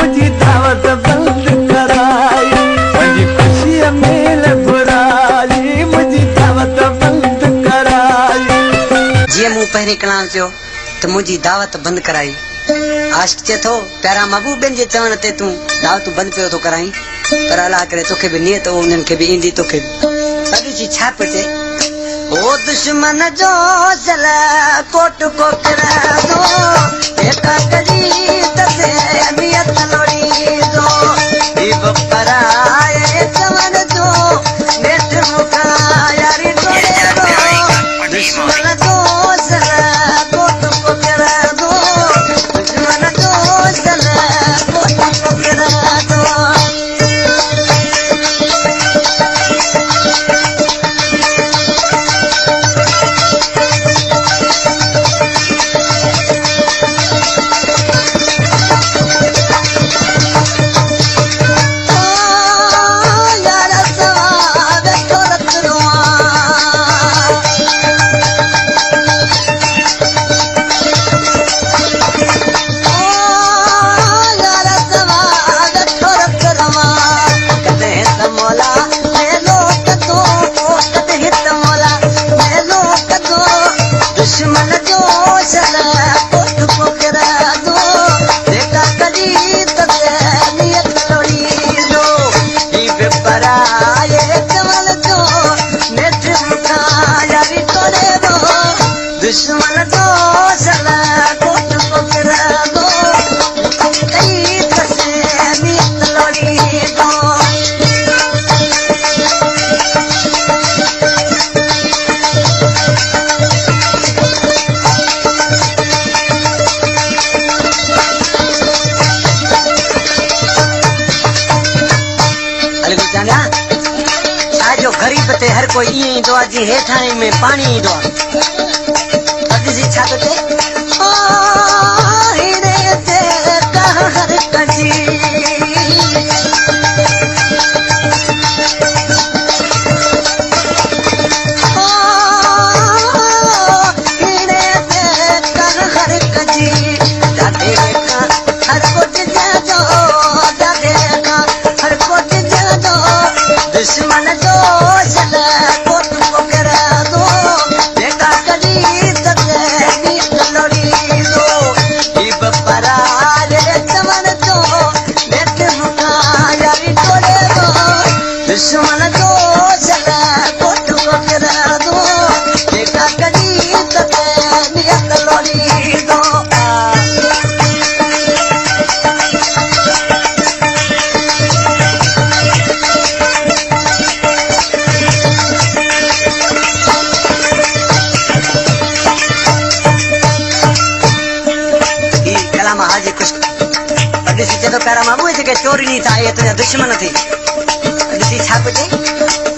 मुझी दावत बंद कराई मुझी खुशी मेल बुराई मुझी दावत बंद कराई जी मुँह पहिरीं कलाम चयो त मुंहिंजी दावत बंदि कराई आशिक चए थो प्यारा महबूब ॿियनि जे चवण ते तूं दावतूं बंदि पियो थो कराई पर अलाह करे तोखे बि नियत उन्हनि खे बि ईंदी तोखे बि छा पियो चए ओ दुश्मन जो जल कोट को किरादो एका करी तसे नियत लोड़ी दो दीप पराए चवन जो नेठ मुखा यारी तोड़े दो दुश्मन जो जल कोट को किरादो दुश्मन जो जल कोट को किरादो दुश्मन जो जल कोट को किरादो एका करी तसे नियत लोड़ी दो दीप पराए चवन जो नेठ मुखा यारी तोड़े दो दुश्मन जो जल कोट को किरादो कई तसे नियत लोड़ी दो जो गरीब ते हर कोई ईअं ईंदो आहे जीअं हेठाणे में पाणी ईंदो आहे ॾिसी छा थो चए हिरे ते कहर कजी हिरे ते कहर कजी ॾाढे खां हर कुझु जो ॾाढे खां हर कुझु जो दुश्मन जो जल कोट को किरादो एका करी तसे नियत लोड़ी दो दीप पराए चवन जो नेठ मुखा यारी तोड़े दो दुश्मन जो जल कोट को किरादो एका करी तसे नियत लोड़ी दो ॾिसी चए थो प्यारा महबूब जेके चोरी नहीं था ये तुंहिंजा दुश्मन थी ॾिसी छा पियो चए